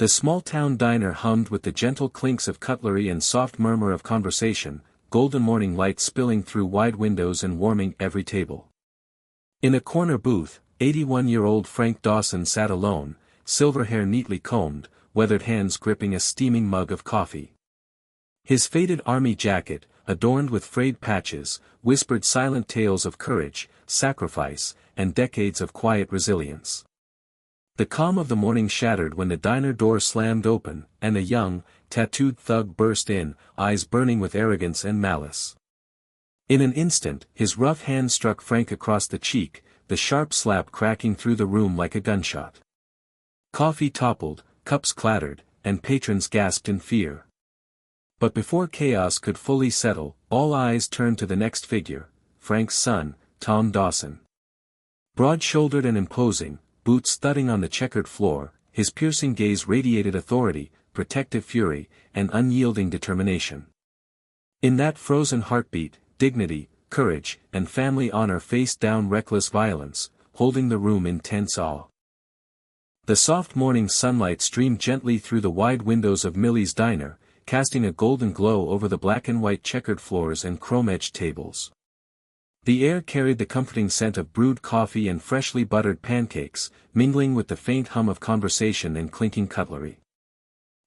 The small-town diner hummed with the gentle clinks of cutlery and soft murmur of conversation, golden morning light spilling through wide windows and warming every table. In a corner booth, 81-year-old Frank Dawson sat alone, silver hair neatly combed, weathered hands gripping a steaming mug of coffee. His faded army jacket, adorned with frayed patches, whispered silent tales of courage, sacrifice, and decades of quiet resilience. The calm of the morning shattered when the diner door slammed open, and a young, tattooed thug burst in, eyes burning with arrogance and malice. In an instant, his rough hand struck Frank across the cheek, the sharp slap cracking through the room like a gunshot. Coffee toppled, cups clattered, and patrons gasped in fear. But before chaos could fully settle, all eyes turned to the next figure, Frank's son, Tom Dawson. Broad-shouldered and imposing, boots thudding on the checkered floor, his piercing gaze radiated authority, protective fury, and unyielding determination. In that frozen heartbeat, dignity, courage, and family honor faced down reckless violence, holding the room in tense awe. The soft morning sunlight streamed gently through the wide windows of Millie's diner, casting a golden glow over the black and white checkered floors and chrome-edged tables. The air carried the comforting scent of brewed coffee and freshly buttered pancakes, mingling with the faint hum of conversation and clinking cutlery.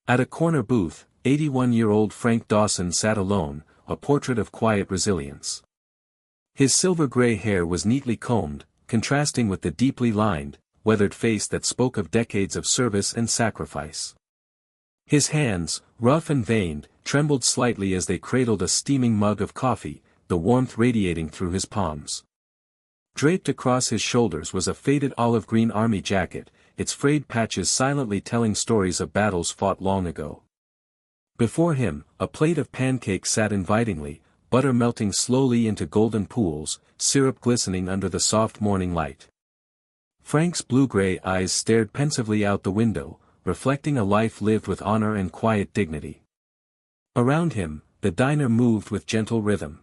At a corner booth, 81-year-old Frank Dawson sat alone, a portrait of quiet resilience. His silver-gray hair was neatly combed, contrasting with the deeply lined, weathered face that spoke of decades of service and sacrifice. His hands, rough and veined, trembled slightly as they cradled a steaming mug of coffee, the warmth radiating through his palms. Draped across his shoulders was a faded olive-green army jacket, its frayed patches silently telling stories of battles fought long ago. Before him, a plate of pancakes sat invitingly, butter melting slowly into golden pools, syrup glistening under the soft morning light. Frank's blue-gray eyes stared pensively out the window, reflecting a life lived with honor and quiet dignity. Around him, the diner moved with gentle rhythm.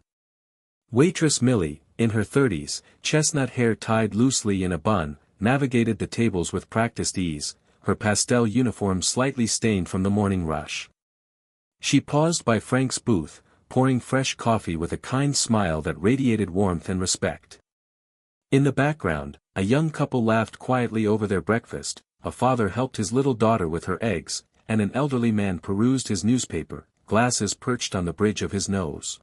Waitress Millie, in her 30s, chestnut hair tied loosely in a bun, navigated the tables with practiced ease, her pastel uniform slightly stained from the morning rush. She paused by Frank's booth, pouring fresh coffee with a kind smile that radiated warmth and respect. In the background, a young couple laughed quietly over their breakfast, a father helped his little daughter with her eggs, and an elderly man perused his newspaper, glasses perched on the bridge of his nose.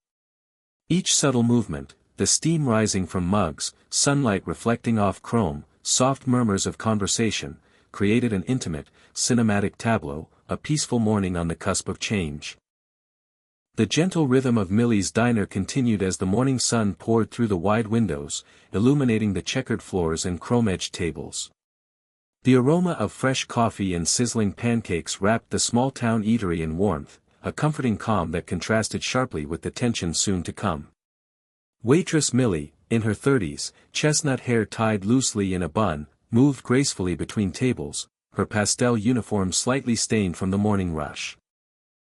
Each subtle movement, the steam rising from mugs, sunlight reflecting off chrome, soft murmurs of conversation, created an intimate, cinematic tableau, a peaceful morning on the cusp of change. The gentle rhythm of Millie's diner continued as the morning sun poured through the wide windows, illuminating the checkered floors and chrome-edged tables. The aroma of fresh coffee and sizzling pancakes wrapped the small-town eatery in warmth, a comforting calm that contrasted sharply with the tension soon to come. Waitress Millie, in her 30s, chestnut hair tied loosely in a bun, moved gracefully between tables, her pastel uniform slightly stained from the morning rush.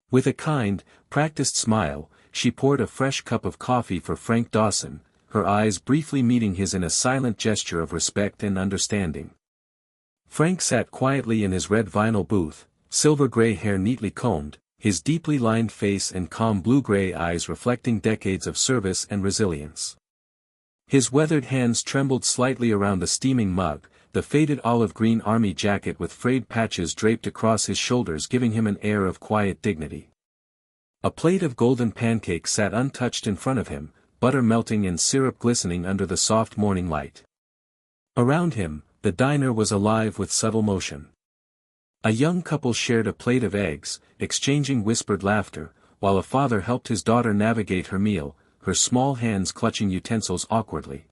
With a kind, practiced smile, she poured a fresh cup of coffee for Frank Dawson, her eyes briefly meeting his in a silent gesture of respect and understanding. Frank sat quietly in his red vinyl booth, silver-gray hair neatly combed, his deeply lined face and calm blue-gray eyes reflecting decades of service and resilience. His weathered hands trembled slightly around the steaming mug, the faded olive-green army jacket with frayed patches draped across his shoulders giving him an air of quiet dignity. A plate of golden pancakes sat untouched in front of him, butter melting and syrup glistening under the soft morning light. Around him, the diner was alive with subtle motion. A young couple shared a plate of eggs, exchanging whispered laughter, while a father helped his daughter navigate her meal, her small hands clutching utensils awkwardly.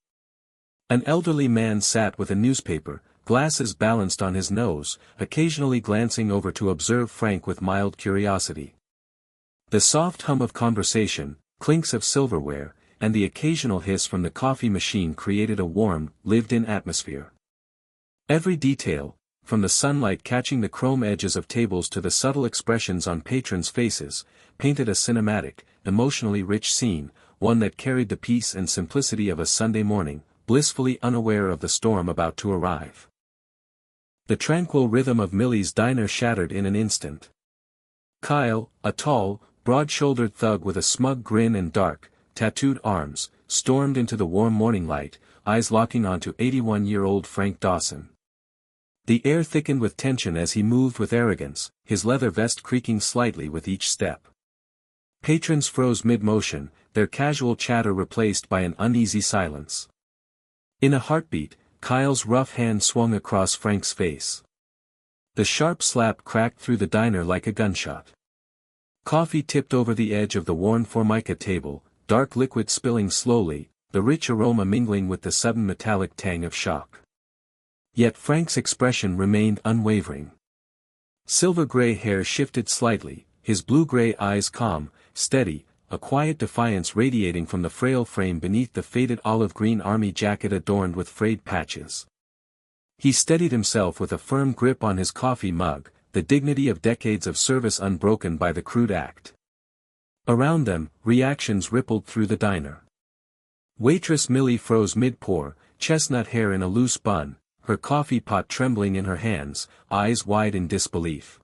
An elderly man sat with a newspaper, glasses balanced on his nose, occasionally glancing over to observe Frank with mild curiosity. The soft hum of conversation, clinks of silverware, and the occasional hiss from the coffee machine created a warm, lived-in atmosphere. Every detail, from the sunlight catching the chrome edges of tables to the subtle expressions on patrons' faces, painted a cinematic, emotionally rich scene, one that carried the peace and simplicity of a Sunday morning, blissfully unaware of the storm about to arrive. The tranquil rhythm of Millie's diner shattered in an instant. Kyle, a tall, broad-shouldered thug with a smug grin and dark, tattooed arms, stormed into the warm morning light, eyes locking onto 81-year-old Frank Dawson. The air thickened with tension as he moved with arrogance, his leather vest creaking slightly with each step. Patrons froze mid-motion, their casual chatter replaced by an uneasy silence. In a heartbeat, Kyle's rough hand swung across Frank's face. The sharp slap cracked through the diner like a gunshot. Coffee tipped over the edge of the worn formica table, dark liquid spilling slowly, the rich aroma mingling with the sudden metallic tang of shock. Yet Frank's expression remained unwavering. Silver-gray hair shifted slightly, his blue-gray eyes calm, steady, a quiet defiance radiating from the frail frame beneath the faded olive-green army jacket adorned with frayed patches. He steadied himself with a firm grip on his coffee mug, the dignity of decades of service unbroken by the crude act. Around them, reactions rippled through the diner. Waitress Millie froze mid-pour, chestnut hair in a loose bun, her coffee pot trembling in her hands, eyes wide in disbelief.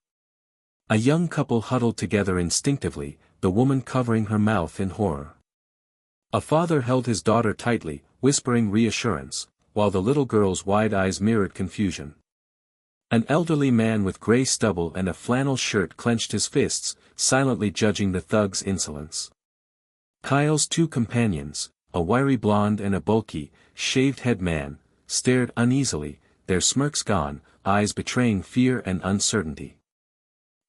A young couple huddled together instinctively, the woman covering her mouth in horror. A father held his daughter tightly, whispering reassurance, while the little girl's wide eyes mirrored confusion. An elderly man with gray stubble and a flannel shirt clenched his fists, silently judging the thug's insolence. Kyle's two companions, a wiry blonde and a bulky, shaved-head man, stared uneasily, their smirks gone, eyes betraying fear and uncertainty.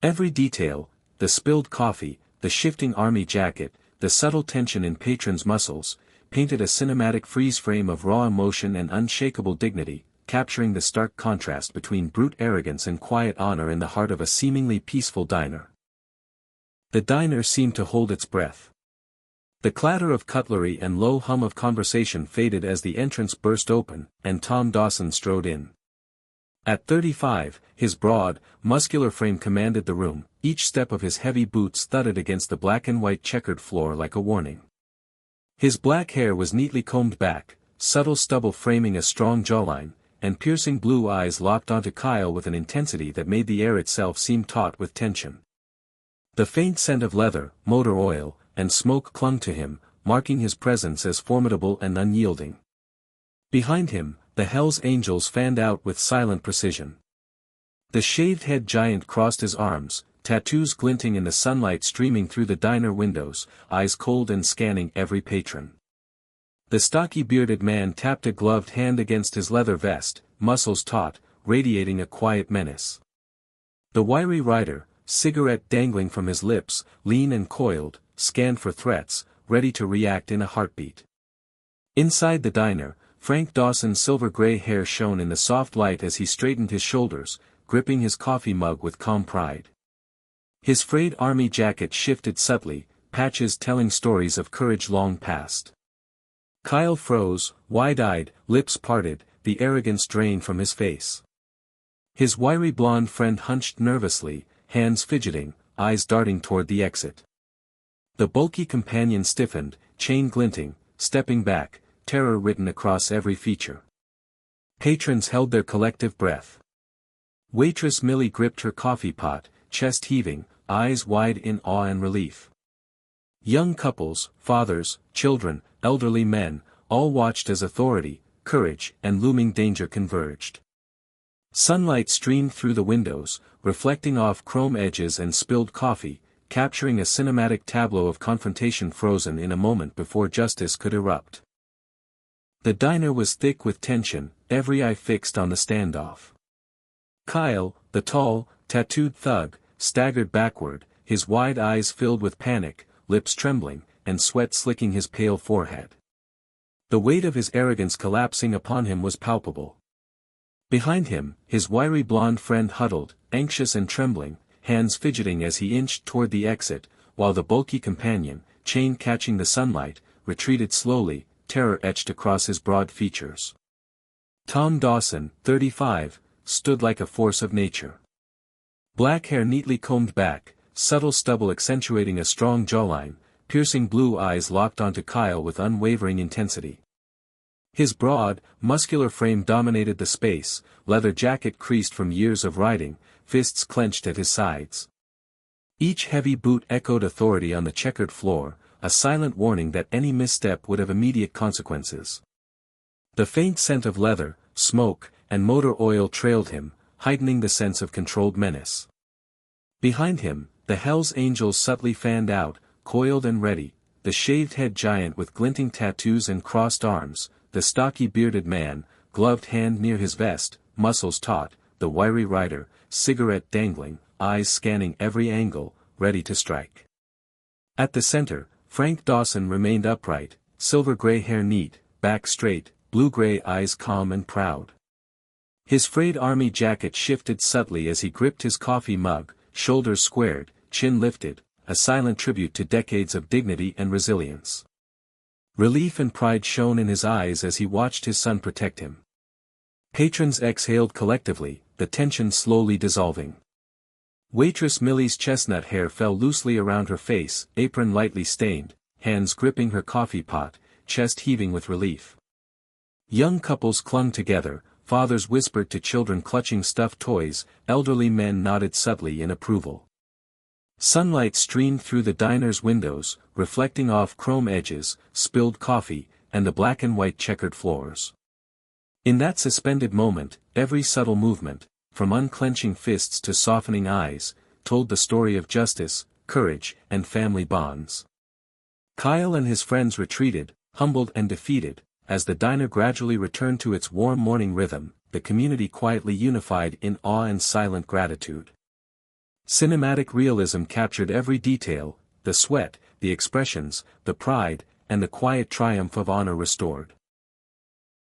Every detail, the spilled coffee, the shifting army jacket, the subtle tension in Patron's muscles, painted a cinematic freeze-frame of raw emotion and unshakable dignity, capturing the stark contrast between brute arrogance and quiet honor in the heart of a seemingly peaceful diner. The diner seemed to hold its breath. The clatter of cutlery and low hum of conversation faded as the entrance burst open, and Tom Dawson strode in. At 35, his broad, muscular frame commanded the room, each step of his heavy boots thudded against the black and white checkered floor like a warning. His black hair was neatly combed back, subtle stubble framing a strong jawline, and piercing blue eyes locked onto Kyle with an intensity that made the air itself seem taut with tension. The faint scent of leather, motor oil, and smoke clung to him, marking his presence as formidable and unyielding. Behind him, the Hell's Angels fanned out with silent precision. The shaved-head giant crossed his arms, tattoos glinting in the sunlight streaming through the diner windows, eyes cold and scanning every patron. The stocky bearded man tapped a gloved hand against his leather vest, muscles taut, radiating a quiet menace. The wiry rider, cigarette dangling from his lips, lean and coiled, scanned for threats, ready to react in a heartbeat. Inside the diner, Frank Dawson's silver-gray hair shone in the soft light as he straightened his shoulders, gripping his coffee mug with calm pride. His frayed army jacket shifted subtly, patches telling stories of courage long past. Kyle froze, wide-eyed, lips parted, the arrogance drained from his face. His wiry blonde friend hunched nervously, hands fidgeting, eyes darting toward the exit. The bulky companion stiffened, chain glinting, stepping back, terror written across every feature. Patrons held their collective breath. Waitress Millie gripped her coffee pot, chest heaving, eyes wide in awe and relief. Young couples, fathers, children, elderly men, all watched as authority, courage, and looming danger converged. Sunlight streamed through the windows, reflecting off chrome edges and spilled coffee, capturing a cinematic tableau of confrontation frozen in a moment before justice could erupt. The diner was thick with tension, every eye fixed on the standoff. Kyle, the tall, tattooed thug, staggered backward, his wide eyes filled with panic, lips trembling, and sweat slicking his pale forehead. The weight of his arrogance collapsing upon him was palpable. Behind him, his wiry blonde friend huddled, anxious and trembling, hands fidgeting as he inched toward the exit, while the bulky companion, chain catching the sunlight, retreated slowly, terror etched across his broad features. Tom Dawson, 35, stood like a force of nature. Black hair neatly combed back, subtle stubble accentuating a strong jawline, piercing blue eyes locked onto Kyle with unwavering intensity. His broad, muscular frame dominated the space, leather jacket creased from years of riding, fists clenched at his sides. Each heavy boot echoed authority on the checkered floor, a silent warning that any misstep would have immediate consequences. The faint scent of leather, smoke, and motor oil trailed him, heightening the sense of controlled menace. Behind him, the Hell's Angels subtly fanned out, coiled and ready, the shaved-head giant with glinting tattoos and crossed arms, the stocky bearded man, gloved hand near his vest, muscles taut, the wiry rider, cigarette dangling, eyes scanning every angle, ready to strike. At the center, Frank Dawson remained upright, silver-gray hair neat, back straight, blue-gray eyes calm and proud. His frayed army jacket shifted subtly as he gripped his coffee mug, shoulders squared, chin lifted, a silent tribute to decades of dignity and resilience. Relief and pride shone in his eyes as he watched his son protect him. Patrons exhaled collectively, the tension slowly dissolving. Waitress Millie's chestnut hair fell loosely around her face, apron lightly stained, hands gripping her coffee pot, chest heaving with relief. Young couples clung together, fathers whispered to children clutching stuffed toys, elderly men nodded subtly in approval. Sunlight streamed through the diner's windows, reflecting off chrome edges, spilled coffee, and the black and white checkered floors. In that suspended moment, every subtle movement, from unclenching fists to softening eyes, told the story of justice, courage, and family bonds. Kyle and his friends retreated, humbled and defeated, as the diner gradually returned to its warm morning rhythm, the community quietly unified in awe and silent gratitude. Cinematic realism captured every detail, the sweat, the expressions, the pride, and the quiet triumph of honor restored.